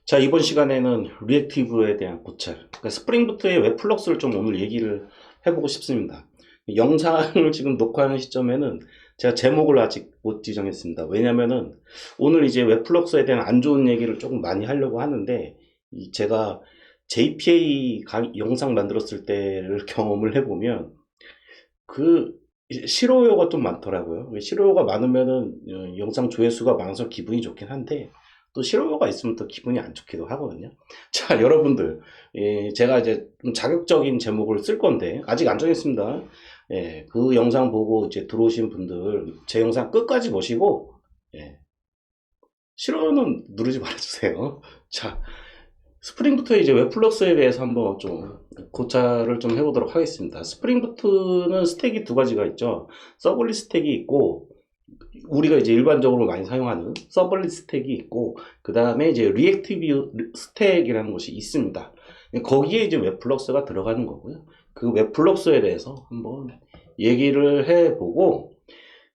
자, 이번 시간에는 리액티브에 대한 고찰, 그러니까 스프링부트의 웹플럭스를 좀 오늘 얘기를 해보고 싶습니다. 영상을 지금 녹화하는 시점에는 제가 제목을 아직 못 지정했습니다. 왜냐면은 오늘 이제 웹플럭스에 대한 안 좋은 얘기를 조금 많이 하려고 하는데, 제가 JPA 영상 만들었을 때를 경험을 해보면 그 실효요가 좀 많더라고요. 실효요가 많으면은 영상 조회수가 많아서 기분이 좋긴 한데, 또 실효요가 있으면 또 기분이 안 좋기도 하거든요. 자, 여러분들, 제가 이제 좀 자극적인 제목을 쓸 건데 아직 안 정했습니다. 그 영상 보고 이제 들어오신 분들 제 영상 끝까지 보시고, 싫어요는 누르지 말아주세요. 자, 스프링부터 이제 웹플럭스에 대해서 한번 좀 고찰을 좀 해보도록 하겠습니다. 스프링부트는 스택이 두 가지가 있죠. 서블릿 스택이 있고, 우리가 이제 일반적으로 많이 사용하는 서블릿 스택이 있고, 그 다음에 이제 리액티브 스택이라는 것이 있습니다. 거기에 이제 웹플럭스가 들어가는 거고요. 그 웹플럭스에 대해서 한번 얘기를 해보고,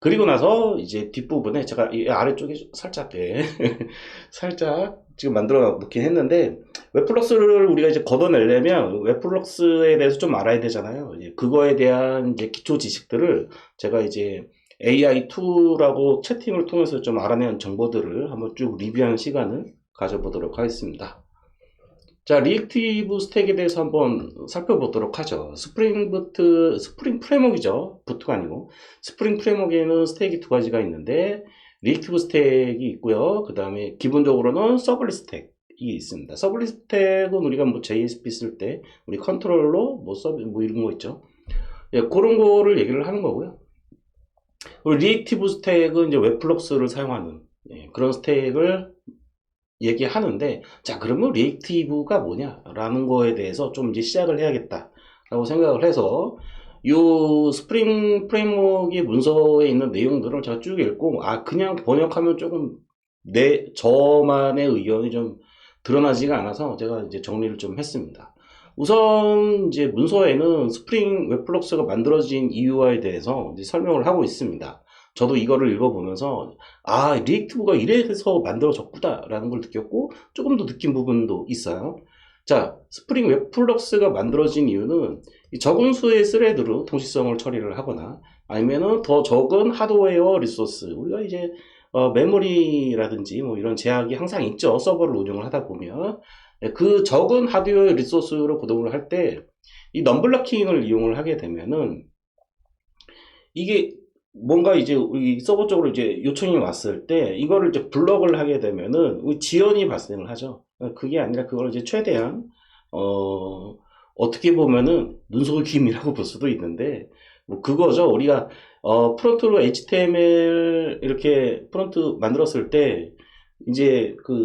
그리고 나서 이제 뒷부분에 제가 이 아래쪽에 살짝 살짝 지금 만들어 놓긴 했는데, 웹플럭스를 우리가 이제 걷어내려면 웹플럭스에 대해서 좀 알아야 되잖아요. 그거에 대한 이제 기초 지식들을 제가 이제 AI2라고 채팅을 통해서 좀 알아낸 정보들을 한번 쭉 리뷰하는 시간을 가져보도록 하겠습니다. 자, 리액티브 스택에 대해서 한번 살펴보도록 하죠. 스프링 프레임워크이죠. 부트가 아니고. 스프링 프레임워크에는 스택이 두 가지가 있는데, 리액티브 스택이 있고요. 그 다음에 기본적으로는 서블릿 스택이 있습니다. 서블릿 스택은 우리가 뭐 JSP 쓸 때, 우리 컨트롤러, 뭐 이런 거 있죠. 그런 거를 얘기를 하는 거고요. 그리고 리액티브 스택은 이제 웹플럭스를 사용하는 그런 스택을 얘기하는데, 자, 그러면 리액티브가 뭐냐라는 거에 대해서 좀 이제 시작을 해야겠다라고 생각을 해서 요 스프링 프레임워크의 문서에 있는 내용들을 제가 쭉 읽고, 그냥 번역하면 조금 저만의 의견이 좀 드러나지가 않아서 제가 이제 정리를 좀 했습니다. 우선 이제 문서에는 스프링 웹플럭스가 만들어진 이유에 대해서 이제 설명을 하고 있습니다. 저도 이거를 읽어보면서 리액티브가 이래서 만들어졌구나 라는 걸 느꼈고, 조금 더 느낀 부분도 있어요. 자, 스프링 웹플럭스가 만들어진 이유는 적은 수의 스레드로 동시성을 처리를 하거나, 아니면은 더 적은 하드웨어 리소스, 우리가 이제 메모리라든지 뭐 이런 제약이 항상 있죠. 서버를 운영을 하다 보면 그 적은 하드웨어 리소스로 구동을 할 때 이 넘블러킹을 이용을 하게 되면은, 이게 뭔가 이제 우리 서버 쪽으로 이제 요청이 왔을 때 이거를 이제 블럭을 하게 되면은 지연이 발생을 하죠. 그게 아니라 그걸 이제 최대한 어떻게 보면은 눈속임이라고 볼 수도 있는데, 뭐 그거죠. 우리가 프론트로 HTML 이렇게 프론트 만들었을 때 이제 그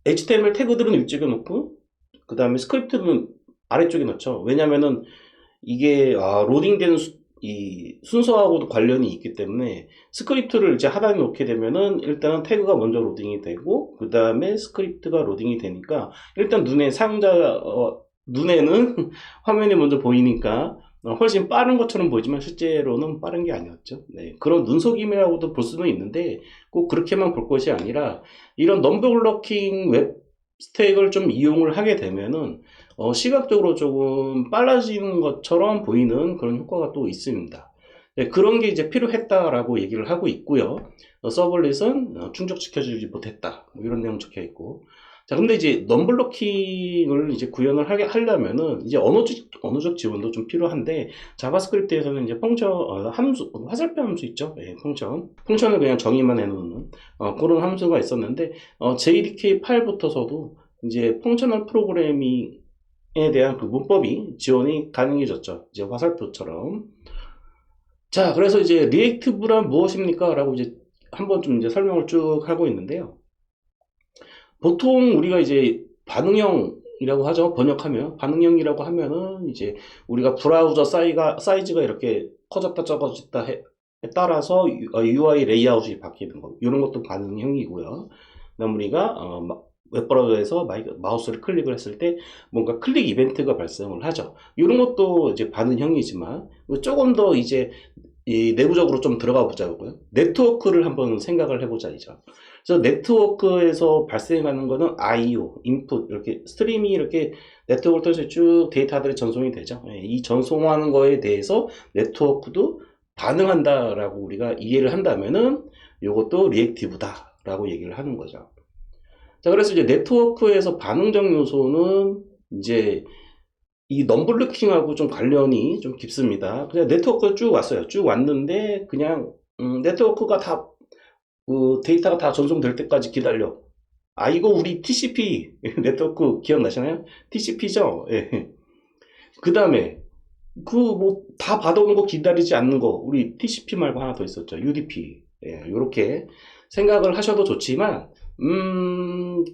HTML 태그들은 위쪽에 놓고, 그 다음에 스크립트는 아래쪽에 넣죠. 왜냐면은 이게 로딩되는 이 순서하고도 관련이 있기 때문에 스크립트를 이제 하단에 놓게 되면은 일단은 태그가 먼저 로딩이 되고, 그 다음에 스크립트가 로딩이 되니까 일단 눈에는 화면이 먼저 보이니까 훨씬 빠른 것처럼 보이지만 실제로는 빠른 게 아니었죠. 그런 눈속임이라고도 볼 수는 있는데 꼭 그렇게만 볼 것이 아니라, 이런 넘버블러킹 웹 스택을 좀 이용을 하게 되면은 시각적으로 조금 빨라지는 것처럼 보이는 그런 효과가 또 있습니다. 그런 게 이제 필요했다라고 얘기를 하고 있고요. 서블릿은 충족시켜주지 못했다, 뭐 이런 내용 적혀 있고. 자, 근데 이제 넘블러킹을 이제 구현을 하려면은 이제 언어적 지원도 좀 필요한데, 자바스크립트에서는 이제 함수, 화살표 함수 있죠? 펑션을 그냥 정의만 해놓는 그런 함수가 있었는데, JDK 8부터서도 이제 펑셔널 프로그래밍에 대한 그 문법이 지원이 가능해졌죠. 이제 화살표처럼. 자, 그래서 이제 리액티브란 무엇입니까? 라고 이제 한번 좀 이제 설명을 쭉 하고 있는데요. 보통 우리가 이제 반응형이라고 하죠. 번역하면. 반응형이라고 하면은 이제 우리가 브라우저 사이즈가 이렇게 커졌다 적어졌다에 따라서 UI 레이아웃이 바뀌는 거. 이런 것도 반응형이고요. 그다음 우리가 웹브라우저에서 마우스를 클릭을 했을 때 뭔가 클릭 이벤트가 발생을 하죠. 이런 것도 이제 반응형이지만, 조금 더 이제 이 내부적으로 좀 들어가 보자고요. 네트워크를 한번 생각을 해보자 이죠. 그래서 네트워크에서 발생하는 거는 I/O, 인풋 이렇게 스트림이 이렇게 네트워크를 통해서 쭉 데이터들이 전송이 되죠. 예, 이 전송하는 거에 대해서 네트워크도 반응한다라고 우리가 이해를 한다면은 이것도 리액티브다라고 얘기를 하는 거죠. 자, 그래서 이제 네트워크에서 반응적 요소는 이제 이 넘블루킹하고 좀 관련이 좀 깊습니다. 그냥 네트워크 쭉 왔어요. 쭉 왔는데 그냥 네트워크가 다 데이터가 다 전송될 때까지 기다려. 아, 이거 우리 TCP 네트워크 기억나시나요? TCP죠. 예. 그 다음에 그 뭐 다 받아오는 거 기다리지 않는 거 우리 TCP 말고 하나 더 있었죠. UDP. 예, 요렇게 생각을 하셔도 좋지만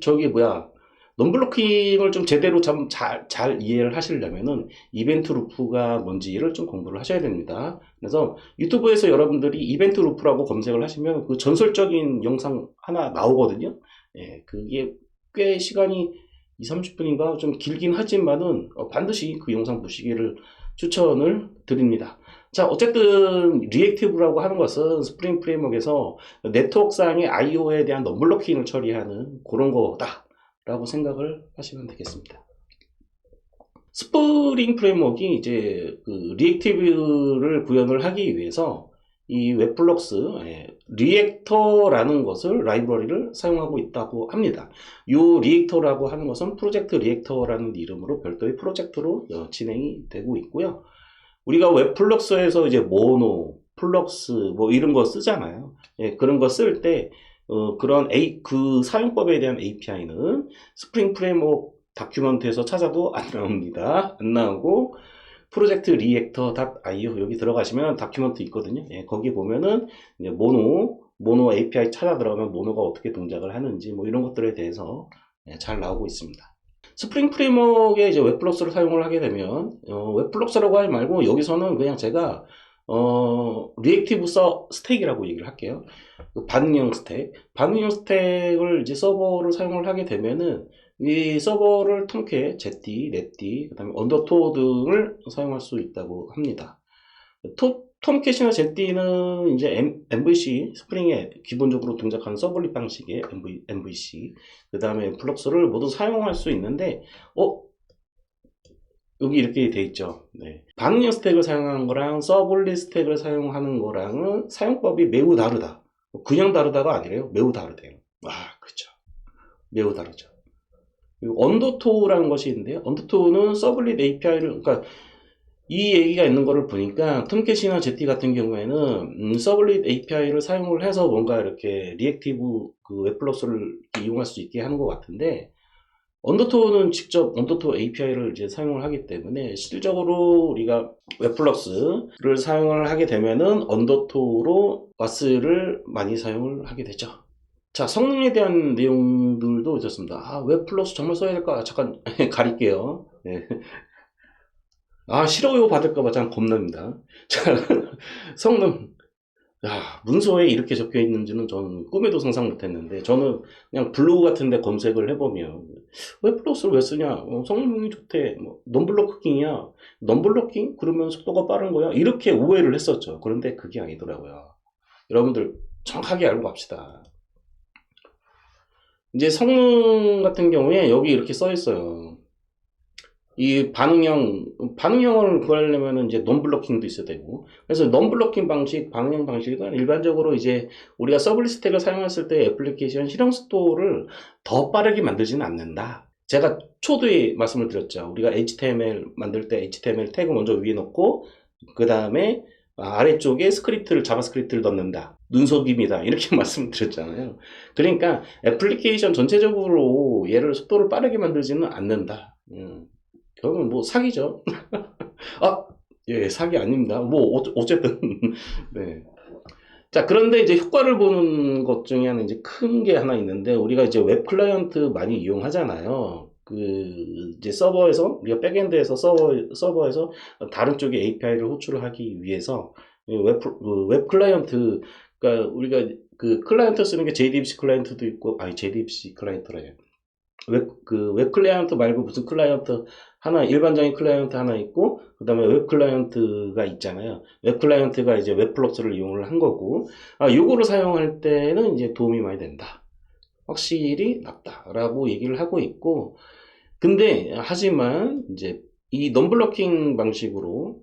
저기 뭐야, 넘블로킹을 좀 제대로 잘 이해를 하시려면은 이벤트 루프가 뭔지를 좀 공부를 하셔야 됩니다. 그래서 유튜브에서 여러분들이 이벤트 루프라고 검색을 하시면 그 전설적인 영상 하나 나오거든요. 예, 그게 꽤 시간이 2, 30분인가 좀 길긴 하지만은 반드시 그 영상 보시기를 추천을 드립니다. 자, 어쨌든 리액티브라고 하는 것은 스프링 프레임워크에서 네트워크상의 IO에 대한 넘블로킹을 처리하는 그런 거다 라고 생각을 하시면 되겠습니다. 스프링 프레임워크이 이제 그 리액티브를 구현을 하기 위해서 이 웹플럭스 리액터라는 것을 라이브러리를 사용하고 있다고 합니다. 이 리액터라고 하는 것은 프로젝트 리액터라는 이름으로 별도의 프로젝트로 진행이 되고 있고요. 우리가 웹플럭스에서 이제 모노, 플럭스 뭐 이런 거 쓰잖아요. 예, 그런 거 쓸 때 그런 그 사용법에 대한 API는 스프링 프레임워크 다큐멘트에서 찾아도 안 나옵니다. 안 나오고 프로젝트 리액터.io 여기 들어가시면 다큐멘트 있거든요. 예, 거기 보면은 이제 모노 API 찾아 들어가면 모노가 어떻게 동작을 하는지 뭐 이런 것들에 대해서 잘 나오고 있습니다. 스프링 프레임워크에 이제 웹플럭스를 사용을 하게 되면 웹플럭스라고 하지 말고 여기서는 그냥 제가 리액티브 스택이라고 얘기를 할게요. 반응형 스택을 이제 서버를 사용을 하게 되면은 이 서버를 통해 제티, 넷디, 그다음에 언더토 등을 사용할 수 있다고 합니다. 톰캣이나 제티는 이제 MVC 스프링에 기본적으로 동작하는 서블릿 방식의 MVC, 그 다음에 플럭스를 모두 사용할 수 있는데 여기 이렇게 돼 있죠. 네. 반응형 스택을 사용하는 거랑 서블릿 스택을 사용하는 거랑은 사용법이 매우 다르다. 그냥 다르다가 아니래요. 매우 다르대요. 아, 그렇죠. 매우 다르죠. 그리고 언더토라는 것이 있는데요. 언더토는 서블릿 API를, 그러니까 이 얘기가 있는 거를 보니까 톰캣이나 제티 같은 경우에는 서블릿 API를 사용을 해서 뭔가 이렇게 리액티브 그 웹플러스를 이용할 수 있게 하는 것 같은데, 언더토는 직접 언더토 API를 이제 사용을 하기 때문에 실질적으로 우리가 웹플러스를 사용을 하게 되면은 언더토로 와스를 많이 사용을 하게 되죠. 자, 성능에 대한 내용들도 있었습니다. 아, 웹플러스 정말 써야 될까? 잠깐 가릴게요. 네. 아, 싫어요 받을까봐 참 겁납니다. 자, 성능. 야, 문서에 이렇게 적혀 있는지는 저는 꿈에도 상상 못 했는데, 저는 그냥 블로그 같은 데 검색을 해보면, 왜 플러스를 왜 쓰냐? 성능이 좋대. 뭐, 넘블로킹이야. 넘블로킹? 그러면 속도가 빠른 거야? 이렇게 오해를 했었죠. 그런데 그게 아니더라고요. 여러분들 정확하게 알고 갑시다. 이제 성능 같은 경우에 여기 이렇게 써 있어요. 이 반응형을 구하려면 이제 논블로킹도 있어야 되고, 그래서 논블로킹 방식, 반응형 방식은 일반적으로 이제 우리가 서블릿 스택을 사용했을 때 애플리케이션 실행 속도를 더 빠르게 만들지는 않는다. 제가 초두에 말씀을 드렸죠. 우리가 HTML 만들 때 HTML 태그 먼저 위에 넣고, 그 다음에 아래쪽에 자바스크립트를 넣는다. 눈속임이다. 이렇게 말씀을 드렸잖아요. 그러니까 애플리케이션 전체적으로 얘를 속도를 빠르게 만들지는 않는다. 결국은 뭐 사기죠. 아, 예, 사기 아닙니다. 뭐 어쨌든 네. 자, 그런데 이제 효과를 보는 것 중에 하나 이제 큰 게 하나 있는데 우리가 이제 웹 클라이언트 많이 이용하잖아요. 그 이제 서버에서 우리가 백엔드에서 서버에서 다른 쪽에 API를 호출을 하기 위해서 웹 클라이언트, 그러니까 우리가 그 클라이언트 쓰는 게 JDBC 클라이언트도 있고, 아니 JDBC 클라이언트라 웹 클라이언트 말고 무슨 클라이언트 하나, 일반적인 클라이언트 하나 있고, 그 다음에 웹 클라이언트가 있잖아요. 웹 클라이언트가 이제 웹플럭스를 이용을 한 거고, 요거를 사용할 때는 이제 도움이 많이 된다. 확실히 낫다라고 얘기를 하고 있고, 근데, 하지만, 이제, 이 넘블러킹 방식으로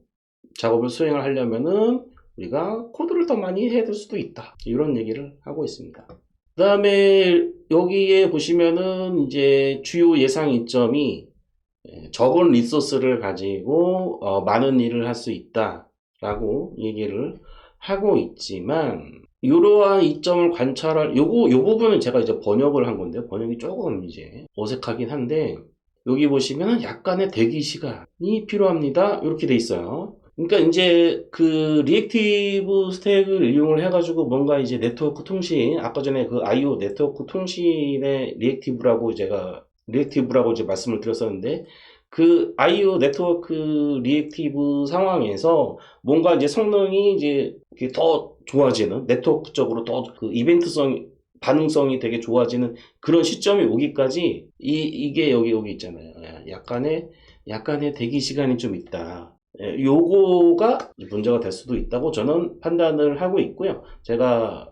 작업을 수행을 하려면은, 우리가 코드를 더 많이 해야 될 수도 있다. 이런 얘기를 하고 있습니다. 그 다음에, 여기에 보시면은, 이제, 주요 예상 이점이, 적은 리소스를 가지고, 많은 일을 할 수 있다라고 얘기를 하고 있지만, 이러한 이점을 관찰할, 요 부분은 제가 이제 번역을 한 건데, 번역이 조금 이제 어색하긴 한데, 여기 보시면 약간의 대기 시간이 필요합니다. 이렇게 돼 있어요. 그러니까 이제 그 리액티브 스택을 이용을 해가지고 뭔가 이제 네트워크 통신, 아까 전에 그 IO 네트워크 통신의 리액티브라고 이제 말씀을 드렸었는데, 그 IO 네트워크 리액티브 상황에서 뭔가 이제 성능이 이제 더 좋아지는, 네트워크적으로 더 그 이벤트성, 반응성이 되게 좋아지는 그런 시점이 오기까지 이게 여기 있잖아요. 약간의 대기 시간이 좀 있다. 요거가 문제가 될 수도 있다고 저는 판단을 하고 있고요. 제가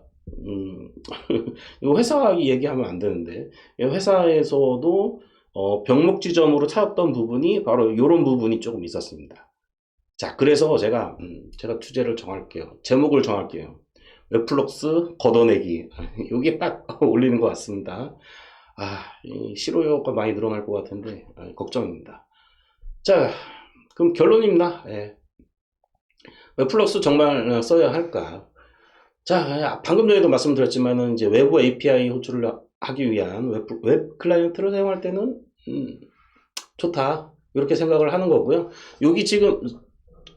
요 회사 얘기하면 안 되는데, 회사에서도 병목 지점으로 찾았던 부분이 바로 이런 부분이 조금 있었습니다. 자, 그래서 제가 주제를 정할게요. 제목을 정할게요. 웹플럭스 걷어내기. 이게 딱 올리는 것 같습니다. 이 실효효과 많이 늘어날 것 같은데 걱정입니다. 자, 그럼 결론입니다. 예. 웹플럭스 정말 써야 할까? 자, 방금 전에도 말씀드렸지만은 이제 외부 API 호출을 하기 위한 웹 클라이언트를 사용할 때는 좋다. 이렇게 생각을 하는 거고요. 여기 지금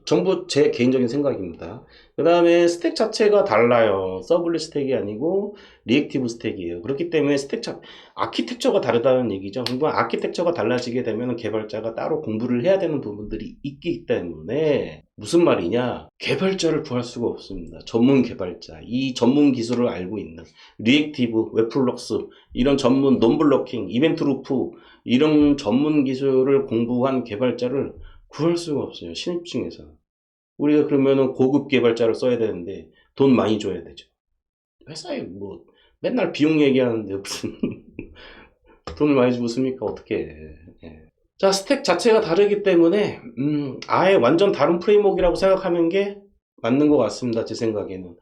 전부 제 개인적인 생각입니다. 그 다음에 스택 자체가 달라요. 서블릿 스택이 아니고 리액티브 스택이에요. 그렇기 때문에 아키텍처가 다르다는 얘기죠. 그러니까 아키텍처가 달라지게 되면 개발자가 따로 공부를 해야 되는 부분들이 있기 때문에 무슨 말이냐? 개발자를 구할 수가 없습니다. 전문 개발자. 이 전문 기술을 알고 있는 리액티브, 웹플럭스, 이런 전문 논블러킹, 이벤트 루프 이런 전문 기술을 공부한 개발자를 구할 수가 없어요. 신입층에서. 우리가 그러면은 고급 개발자를 써야 되는데 돈 많이 줘야 되죠. 회사에 뭐 맨날 비용 얘기하는데 무슨 돈을 많이 주고 씁니까? 어떻게 해. 예. 자, 스택 자체가 다르기 때문에 아예 완전 다른 프레임워크라고 생각하는 게 맞는 것 같습니다. 제 생각에는.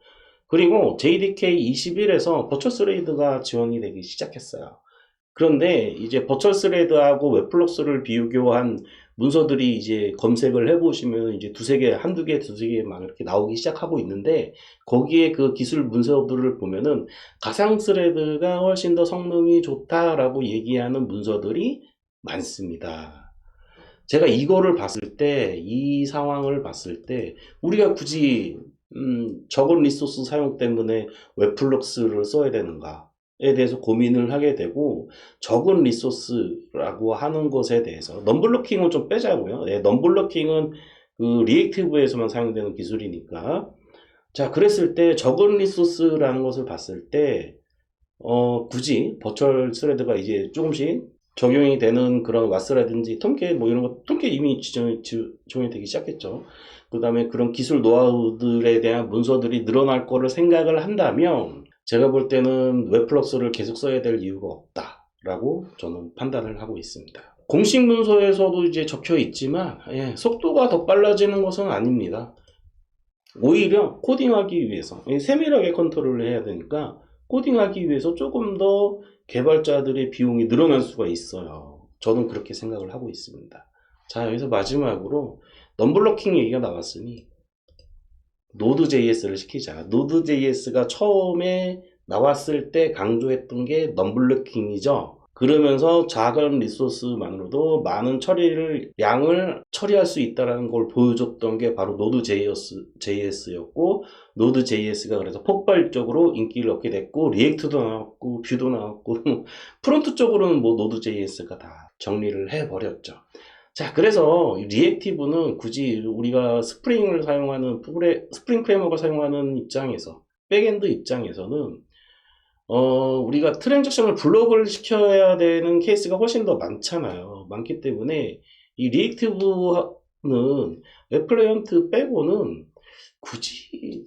그리고 JDK 21에서 버추얼 스레이드가 지원이 되기 시작했어요. 그런데 이제 버추얼 스레드하고 웹플럭스를 비교한 문서들이 이제 검색을 해보시면 이제 한두 개, 두세 개 막 이렇게 나오기 시작하고 있는데 거기에 그 기술 문서들을 보면은 가상 스레드가 훨씬 더 성능이 좋다라고 얘기하는 문서들이 많습니다. 제가 이거를 봤을 때, 이 상황을 봤을 때, 우리가 굳이, 적은 리소스 사용 때문에 웹플럭스를 써야 되는가에 대해서 고민을 하게 되고, 적은 리소스라고 하는 것에 대해서, 넘블러킹은 좀 빼자고요. 넘블러킹은 그 리액티브에서만 사용되는 기술이니까. 자, 그랬을 때, 적은 리소스라는 것을 봤을 때, 굳이 버추얼 스레드가 이제 조금씩 적용이 되는 그런 와스라든지 톰캣 뭐 이런 거, 톰캣 이미 지원이 되기 시작했죠. 그 다음에 그런 기술 노하우들에 대한 문서들이 늘어날 거를 생각을 한다면 제가 볼 때는 웹플럭스를 계속 써야 될 이유가 없다라고 저는 판단을 하고 있습니다. 공식 문서에서도 이제 적혀 있지만 속도가 더 빨라지는 것은 아닙니다. 오히려 코딩하기 위해서 세밀하게 컨트롤을 해야 되니까 코딩하기 위해서 조금 더 개발자들의 비용이 늘어날 수가 있어요. 저는 그렇게 생각을 하고 있습니다. 자, 여기서 마지막으로 넘블러킹 얘기가 나왔으니 Node.js를 시키자. Node.js가 처음에 나왔을 때 강조했던 게 넘블러킹이죠. 그러면서 작은 리소스만으로도 많은 양을 처리할 수 있다는 걸 보여줬던 게 바로 Node.js였고, Node.js가 그래서 폭발적으로 인기를 얻게 됐고, 리액트도 나왔고, 뷰도 나왔고, 프론트 쪽으로는 뭐 Node.js가 다 정리를 해버렸죠. 자, 그래서 리액티브는 굳이 우리가 스프링 프레임워크를 사용하는 입장에서, 백엔드 입장에서는 우리가 트랜잭션을 블록을 시켜야 되는 케이스가 훨씬 더 많잖아요. 많기 때문에 이 리액티브는 웹클라이언트 빼고는 굳이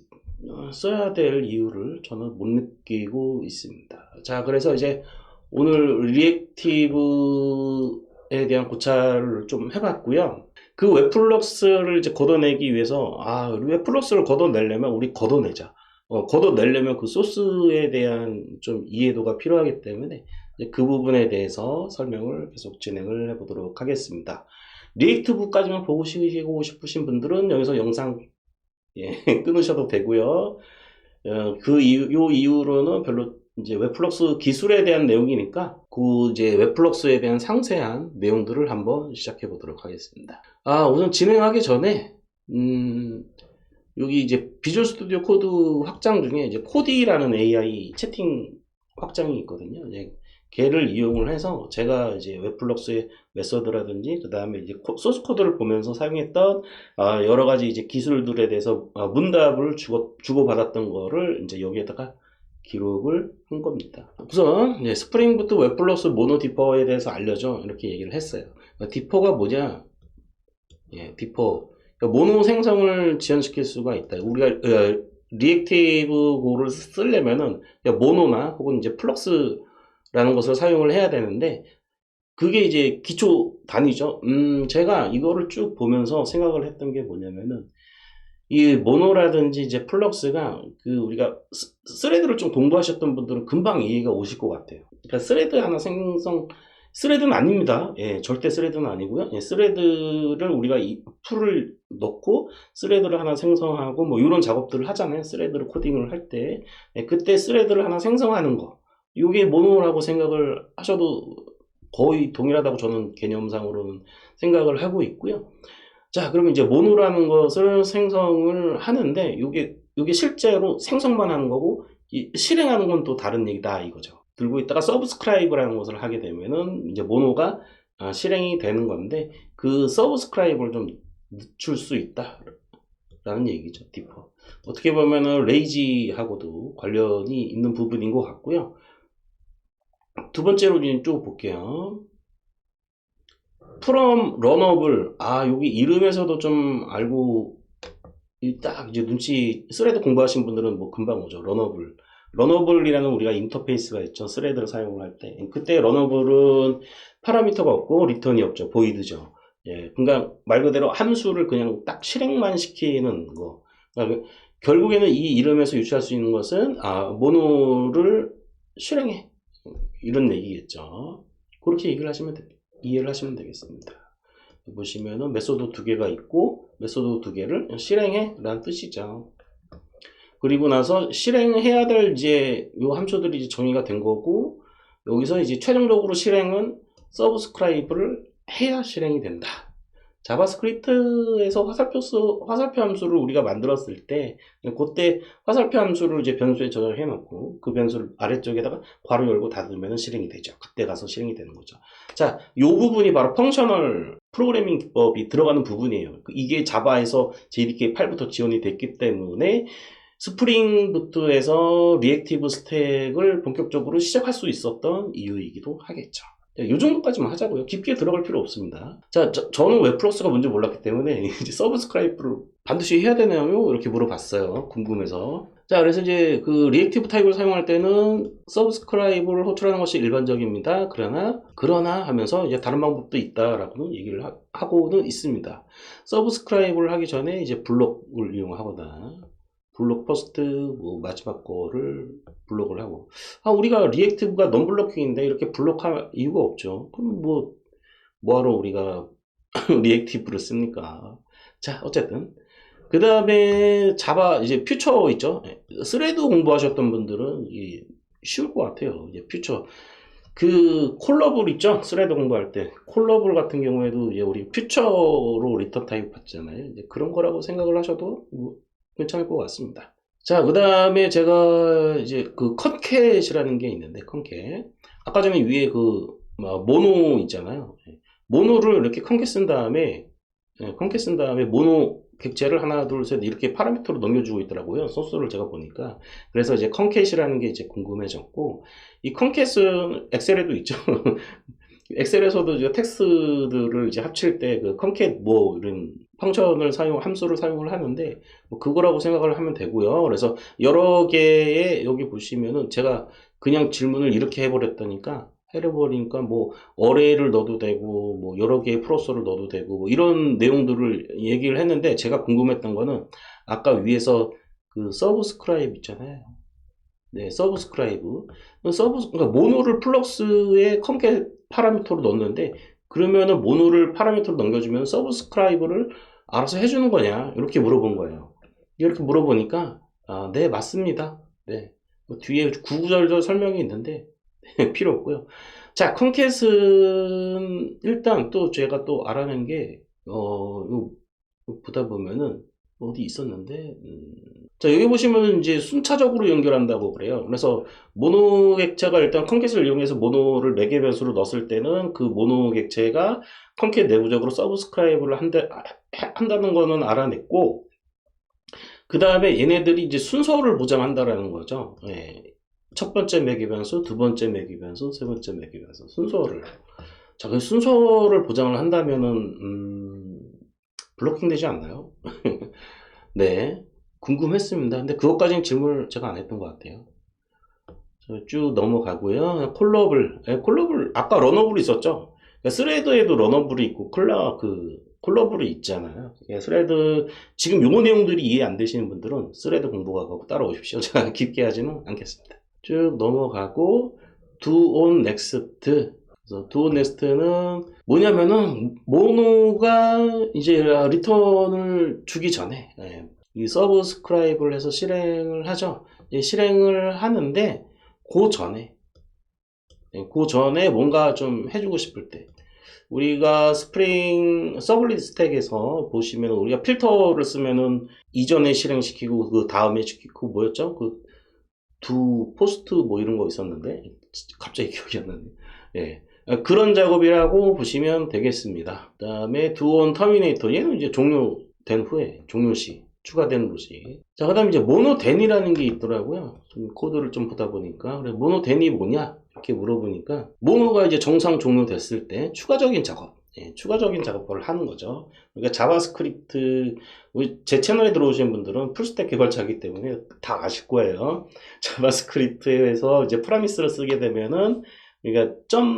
써야 될 이유를 저는 못 느끼고 있습니다. 자, 그래서 이제 오늘 리액티브에 대한 고찰을 좀 해봤고요. 그 웹플럭스를 이제 걷어내기 위해서, 웹플럭스를 걷어내려면 우리 걷어내자. 걷어내려면 그 소스에 대한 좀 이해도가 필요하기 때문에 이제 그 부분에 대해서 설명을 계속 진행을 해보도록 하겠습니다. 리액티브까지만 보고 싶으신 분들은 여기서 영상 끊으셔도 되고요. 요 이후로는 별로 이제 웹플럭스 기술에 대한 내용이니까 그 이제 웹플럭스에 대한 상세한 내용들을 한번 시작해 보도록 하겠습니다. 우선 진행하기 전에 여기 이제 비주얼 스튜디오 코드 확장 중에 이제 코디라는 AI 채팅 확장이 있거든요. 이제 걔를 이용을 해서 제가 이제 웹플럭스의 메서드라든지 그 다음에 이제 소스 코드를 보면서 사용했던 여러 가지 이제 기술들에 대해서 문답을 주고받았던 거를 이제 여기에다가 기록을 한 겁니다. 우선 이제 스프링부트 웹플럭스 모노 디퍼에 대해서 알려줘 이렇게 얘기를 했어요. 디퍼가 뭐냐? 디퍼 모노 생성을 지연시킬 수가 있다. 우리가 리액티브 고를 쓰려면은 모노나 혹은 이제 플럭스라는 것을 사용을 해야 되는데 그게 이제 기초 단위죠. 제가 이거를 쭉 보면서 생각을 했던 게 뭐냐면은 이 모노라든지 이제 플럭스가 그 우리가 스레드를 좀 공부하셨던 분들은 금방 이해가 오실 것 같아요. 그러니까 스레드 하나 스레드는 아닙니다. 절대 스레드는 아니고요. 스레드를 우리가 이 풀을 넣고 스레드를 하나 생성하고 뭐 이런 작업들을 하잖아요. 스레드를 코딩을 할 때. 그때 스레드를 하나 생성하는 거. 이게 모노라고 생각을 하셔도 거의 동일하다고 저는 개념상으로는 생각을 하고 있고요. 자, 그러면 이제 모노라는 것을 생성을 하는데 이게 실제로 생성만 하는 거고 실행하는 건 또 다른 얘기다 이거죠. 들고 있다가 서브스크라이브라는 것을 하게 되면은 이제 모노가 실행이 되는 건데 그 서브스크라이브를 좀 늦출 수 있다 라는 얘기죠. 디퍼. 어떻게 보면은 레이지하고도 관련이 있는 부분인 것 같고요. 두 번째로 쭉 볼게요. from 런어블. 여기 이름에서도 좀 알고 딱 이제 눈치 스레드 공부하신 분들은 뭐 금방 오죠. 러너블이라는 우리가 인터페이스가 있죠. 스레드를 사용을 할 때. 그때 러너블은 파라미터가 없고 리턴이 없죠. 보이드죠. 그러니까 말 그대로 함수를 그냥 딱 실행만 시키는 거. 그러니까 결국에는 이 이름에서 유추할 수 있는 것은 모노를 실행해. 이런 얘기겠죠. 그렇게 이해를 하시면 되겠습니다. 보시면은 메소드 두 개가 있고 메소드 두 개를 실행해 라는 뜻이죠. 그리고 나서 실행해야 될 이제 요 함수들이 이제 정의가 된 거고 여기서 이제 최종적으로 실행은 서브스크라이브를 해야 실행이 된다. 자바스크립트에서 화살표 함수를 우리가 만들었을 때 그때 화살표 함수를 이제 변수에 저장해 놓고 그 변수를 아래쪽에다가 괄호 열고 닫으면 실행이 되죠. 그때 가서 실행이 되는 거죠. 자, 요 부분이 바로 펑셔널 프로그래밍 기법이 들어가는 부분이에요. 이게 자바에서 JDK 8부터 지원이 됐기 때문에 스프링부트에서 리액티브 스택을 본격적으로 시작할 수 있었던 이유이기도 하겠죠. 이 정도까지만 하자고요. 깊게 들어갈 필요 없습니다. 자, 저는 웹플럭스가 뭔지 몰랐기 때문에 이제 서브스크라이브를 반드시 해야 되나요? 이렇게 물어봤어요. 궁금해서. 자, 그래서 이제 그 리액티브 타입을 사용할 때는 서브스크라이브를 호출하는 것이 일반적입니다. 그러나 하면서 이제 다른 방법도 있다라고는 얘기를 하고는 있습니다. 서브스크라이브를 하기 전에 이제 블록을 이용하거나 블록 퍼스트 뭐 마지막 거를 블록을 하고 우리가 리액티브가 non-블로킹인데 이렇게 블록할 이유가 없죠. 그럼 뭐하러 우리가 리액티브를 씁니까? 자, 어쨌든 그 다음에 자바 이제 퓨처 있죠. 스레드 공부하셨던 분들은 쉬울 것 같아요. 이제 퓨처 그 콜러블 있죠. 스레드 공부할 때 콜러블 같은 경우에도 이제 우리 퓨처로 리턴 타입 받잖아요. 이제 그런 거라고 생각을 하셔도 괜찮을 것 같습니다. 자, 그 다음에 제가 이제 그 컨캣이라는 게 있는데, 컨캣. 아까 전에 위에 모노 있잖아요. 모노를 이렇게 컨캣 쓴 다음에 모노 객체를 하나, 둘, 셋 이렇게 파라미터로 넘겨주고 있더라고요. 소스를 제가 보니까. 그래서 이제 컨캣이라는 게 이제 궁금해졌고, 이 컨캣은 엑셀에도 있죠. 엑셀에서도 이제 텍스트들을 이제 합칠 때 그 컨캣 뭐 이런 펑션을 함수를 사용을 하는데 뭐 그거라고 생각을 하면 되고요. 그래서 여러 개의 여기 보시면은 제가 그냥 질문을 이렇게 해버리니까 뭐 어레이를 넣어도 되고 뭐 여러 개의 프로서를 넣어도 되고 뭐 이런 내용들을 얘기를 했는데 제가 궁금했던 거는 아까 위에서 그 서브스크라이브 있잖아요. 네, 서브스크라이브. 그러니까 모노를 플럭스에 컨캣 파라미터로 넣는데 그러면은 모노를 파라미터로 넘겨주면 서브스크라이브를 알아서 해주는 거냐 이렇게 물어본 거예요. 이렇게 물어보니까 네 맞습니다. 네 뒤에 구구절절 설명이 있는데 필요 없고요. 자 컨캣은 일단 또 제가 또 알아낸 게 보다 보면은 어디 있었는데 자 여기 보시면 이제 순차적으로 연결한다고 그래요. 그래서 모노 객체가 일단 컨캣을 이용해서 모노를 4개 변수로 넣었을 때는 그 모노 객체가 컨캣 내부적으로 서브스크라이브를 한다는 거는 알아냈고 그 다음에 얘네들이 이제 순서를 보장한다라는 거죠. 예. 첫 번째 매개 변수, 두 번째 매개 변수, 세 번째 매개 변수 순서를 자, 그 순서를 보장을 한다면은 블로킹 되지 않나요? 네, 궁금했습니다. 근데 그것까지는 질문을 제가 안 했던 것 같아요. 쭉 넘어가고요. 콜러블, 콜러블 아까 러너블이 있었죠. 스레드에도 러너블이 있고 콜러블이 있잖아요. 스레드 지금 요 내용들이 이해 안 되시는 분들은 스레드 공부하고 따라오십시오. 제가 깊게 하지는 않겠습니다. 쭉 넘어가고 do on next. 그래서 do on next는 뭐냐면은 모노가 이제 리턴을 주기 전에 이 서브스크라이브를 해서 실행을 하죠. 실행을 하는데 그 전에 뭔가 좀 해주고 싶을 때 우리가 스프링 서블릿 스택에서 보시면 우리가 필터를 쓰면은 이전에 실행시키고 그 다음에 시키고 뭐였죠? 그 두 포스트 뭐 이런 거 있었는데 갑자기 기억이 안 나네. 예. 그런 작업이라고 보시면 되겠습니다. 그 다음에 do on terminator 얘는 이제 종료된 후에 종료시 추가된 로직. 자, 그 다음에 이제 모노덴이라는 게 있더라고요. 코드를 좀 보다 보니까. 그래, 모노덴이 뭐냐? 이렇게 물어보니까, 모노가 이제 정상 종료됐을 때 추가적인 작업, 추가적인 작업을 하는 거죠. 그러니까 자바스크립트, 제 채널에 들어오신 분들은 풀스택 개발자이기 때문에 다 아실 거예요. 자바스크립트에서 이제 프라미스를 쓰게 되면은, 그러니까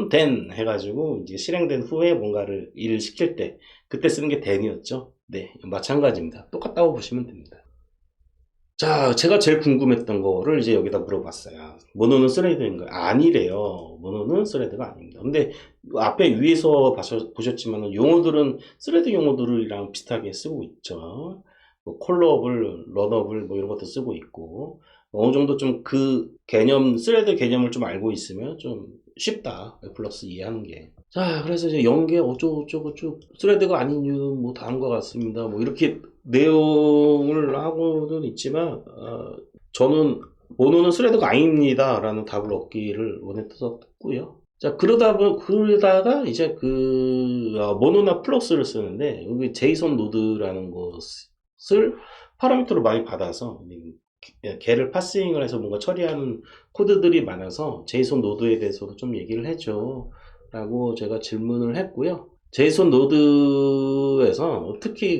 .den 해가지고 이제 실행된 후에 뭔가를 일을 시킬 때, 그때 쓰는 게 den이었죠. 네, 마찬가지입니다. 똑같다고 보시면 됩니다. 자, 제가 제일 궁금했던 거를 이제 여기다 물어봤어요. 모노는 스레드인가요? 아니래요. 모노는 스레드가 아닙니다. 근데 앞에 위에서 보셨지만 용어들은 스레드 용어들이랑 비슷하게 쓰고 있죠. 뭐 콜러블, 런어블 뭐 이런 것도 쓰고 있고 어느 정도 좀 그 개념, 스레드 개념을 좀 알고 있으면 좀 쉽다. 플러스 이해하는 게. 자, 그래서 이제 연계 어쩌고저쩌고 쭉 스레드가 아닌 이유 뭐 다음과 같습니다. 뭐 이렇게 내용을 하고는 있지만 저는 모노는 스레드가 아닙니다 라는 답을 얻기를 원했었고요. 자, 그러다가 이제 모노나 플러스를 쓰는데 여기 제이슨 노드라는 것을 파라미터로 많이 받아서 걔를 파싱을 해서 뭔가 처리하는 코드들이 많아서 제이슨 노드에 대해서도 좀 얘기를 해줘 라고 제가 질문을 했고요. 제이슨 노드에서 특히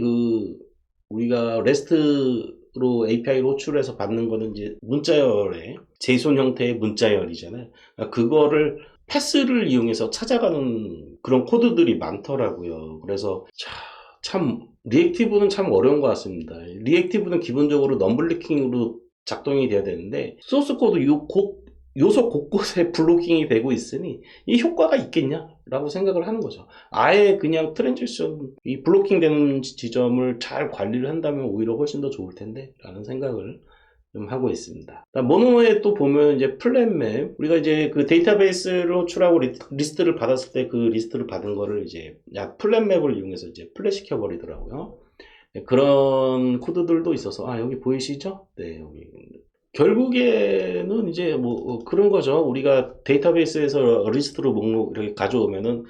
우리가 REST로 API로 호출해서 받는 거는 이제 문자열의 제이슨 형태의 문자열이잖아요. 그거를 패스를 이용해서 찾아가는 그런 코드들이 많더라고요. 그래서 참 리액티브는 참 어려운 것 같습니다. 리액티브는 기본적으로 넘블리킹으로 작동이 돼야 되는데 소스 코드 요소 곳곳에 블로킹이 되고 있으니 이 효과가 있겠냐 라고 생각을 하는 거죠. 아예 그냥 트랜지션 이 블로킹 되는 지점을 잘 관리를 한다면 오히려 훨씬 더 좋을 텐데 라는 생각을 좀 하고 있습니다. 모노에 또 보면 이제 플랫맵 우리가 이제 그 데이터베이스를 호출하고 리스트를 받았을 때 그 리스트를 받은 거를 이제 플랫맵을 이용해서 이제 플랫 시켜 버리더라고요. 그런 코드들도 있어서 여기 보이시죠? 네, 여기 결국에는 이제 뭐 그런 거죠. 우리가 데이터베이스에서 리스트로 목록 이렇게 가져오면은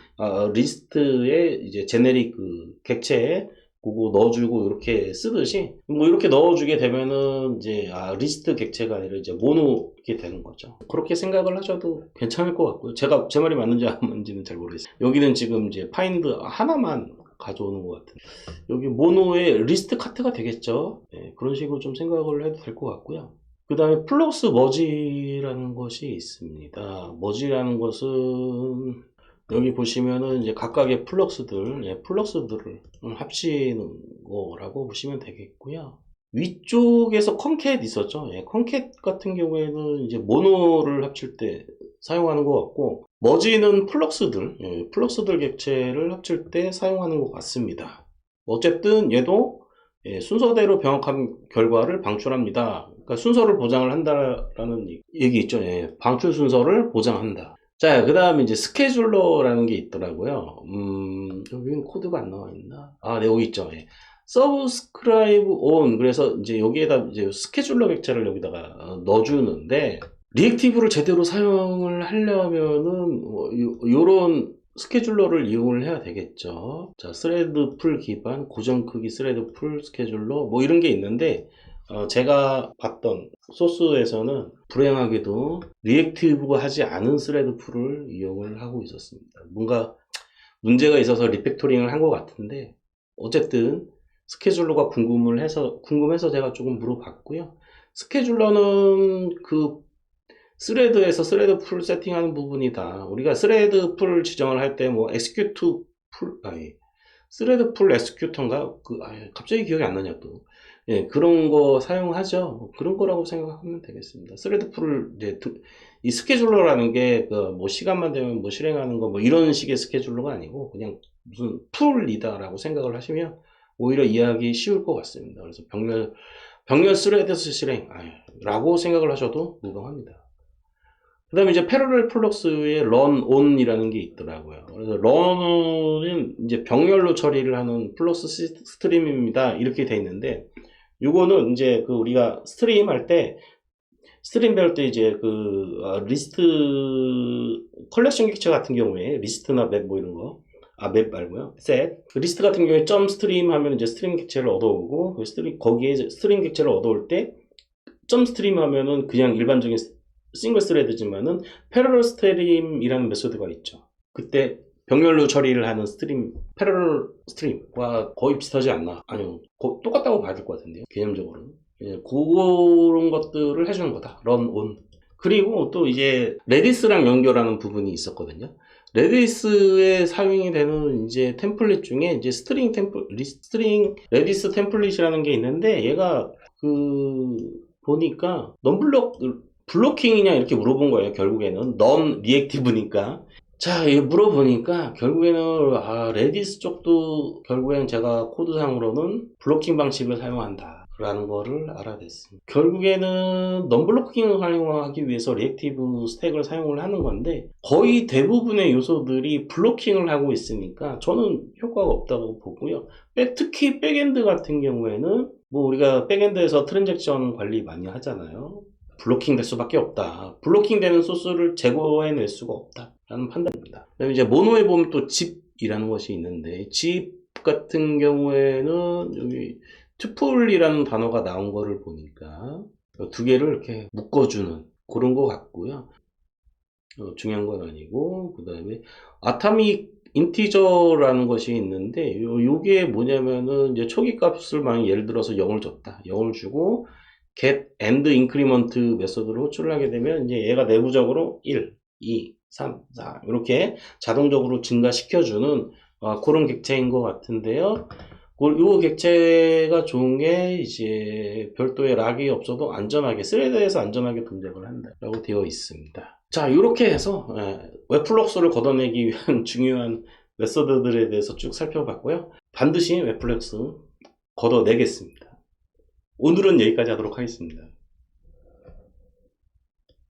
리스트에 이제 제네릭 객체에 그거 넣어주고 이렇게 쓰듯이 뭐 이렇게 넣어주게 되면은 이제 리스트 객체가 아니라 이제 모노 이렇게 되는 거죠. 그렇게 생각을 하셔도 괜찮을 것 같고요. 제가 제 말이 맞는지 안 맞는지는 잘 모르겠어요. 여기는 지금 이제 파인드 하나만 가져오는 것 같은 여기 모노의 리스트 카트가 되겠죠. 네, 그런 식으로 좀 생각을 해도 될 것 같고요. 그 다음에 플러스 머지라는 것이 있습니다. 머지라는 것은 여기 보시면은 이제 각각의 플럭스들, 플럭스들을 합치는 거라고 보시면 되겠고요. 위쪽에서 컨캣 있었죠. 컨캣 같은 경우에는 이제 모노를 합칠 때 사용하는 것 같고, 머지는 플럭스들 객체를 합칠 때 사용하는 것 같습니다. 어쨌든 얘도 순서대로 병합한 결과를 방출합니다. 그러니까 순서를 보장을 한다라는 얘기 있죠. 방출 순서를 보장한다. 자, 그 다음에 이제 스케줄러라는 게 있더라고요. 여기는 코드가 안 나와 있나? 네, 여기 있죠. 서브스크라이브 온. 그래서 이제 여기에다 이제 스케줄러 객체를 여기다가 넣어주는데, 리액티브를 제대로 사용을 하려면은, 요런 스케줄러를 이용을 해야 되겠죠. 자, 스레드 풀 기반, 고정 크기 스레드 풀 스케줄러, 뭐 이런 게 있는데, 제가 봤던 소스에서는 불행하게도 리액티브가 하지 않은 스레드 풀을 이용을 하고 있었습니다. 뭔가 문제가 있어서 리팩토링을 한 것 같은데, 어쨌든 스케줄러가 궁금해서 제가 조금 물어봤고요. 스케줄러는 그 스레드에서 스레드 풀 세팅하는 부분이다. 우리가 스레드 풀 지정을 할 때 뭐 스레드 풀 엑스큐터인가? 갑자기 기억이 안 나냐 또. 그런 거 사용하죠. 그런 거라고 생각하면 되겠습니다. 스레드 풀을 이제 이 스케줄러라는 게 뭐 시간만 되면 뭐 실행하는 거 뭐 이런 식의 스케줄러가 아니고 그냥 무슨 풀이다라고 생각을 하시면 오히려 이해하기 쉬울 것 같습니다. 그래서 병렬 스레드에서 실행라고 생각을 하셔도 무방합니다. 그 다음에 이제 패러렐 플럭스에 run on이라는 게 있더라고요. 그래서 run on은 이제 병렬로 처리를 하는 플러스 스트림입니다. 이렇게 돼 있는데, 요거는 이제 그 우리가 스트림 할 때, 스트림 배울 때 이제 리스트, 컬렉션 객체 같은 경우에 리스트나 맵 뭐 이런 거, 맵 말고요. 셋. 리스트 같은 경우에 점 스트림 하면 이제 스트림 객체를 얻어오고, 거기에 스트림 객체를 얻어올 때, 점 스트림 하면은 그냥 일반적인 싱글 스레드지만은 패러럴 스트림이라는 메소드가 있죠. 그때 병렬로 처리를 하는 패러럴 스트림과 거의 비슷하지 않나? 아니요, 똑같다고 봐야 될 것 같은데요. 개념적으로. 그런 것들을 해주는 거다. run on. 그리고 또 이제 레디스랑 연결하는 부분이 있었거든요. 레디스에 사용이 되는 이제 템플릿 중에 이제 레디스 템플릿이라는 게 있는데 얘가 보니까 블로킹이냐 이렇게 물어본 거예요. 결국에는 넌 리액티브니까. 자, 물어보니까 결국에는 레디스 쪽도 결국에는 제가 코드상으로는 블로킹 방식을 사용한다 라는 거를 알아냈습니다. 결국에는 non-블로킹을 활용하기 위해서 리액티브 스택을 사용을 하는 건데 거의 대부분의 요소들이 블로킹을 하고 있으니까 저는 효과가 없다고 보고요. 특히 백엔드 같은 경우에는 뭐 우리가 백엔드에서 트랜잭션 관리 많이 하잖아요. 블로킹 될 수밖에 없다. 블로킹 되는 소스를 제거해낼 수가 없다. 라는 판단입니다. 그다음에 이제 모노에 보면 또 집이라는 것이 있는데, 집 같은 경우에는 여기 투플이라는 단어가 나온 거를 보니까 두 개를 이렇게 묶어주는 그런 거 같고요. 중요한 건 아니고, 그 다음에 아타믹 인티저라는 것이 있는데, 요게 뭐냐면은 이제 초기 값을 만약 예를 들어서 0을 줬다. 0을 주고, get and increment 메소드를 호출을 하게 되면 이제 얘가 내부적으로 1, 2, 3, 4 이렇게 자동적으로 증가시켜주는 그런 객체인 것 같은데요. 이 객체가 좋은 게 이제 별도의 락이 없어도 안전하게 스레드에서 안전하게 동작을 한다라고 되어 있습니다. 자, 이렇게 해서 웹플럭스를 걷어내기 위한 중요한 메소드들에 대해서 쭉 살펴봤고요. 반드시 웹플럭스 걷어내겠습니다. 오늘은 여기까지 하도록 하겠습니다.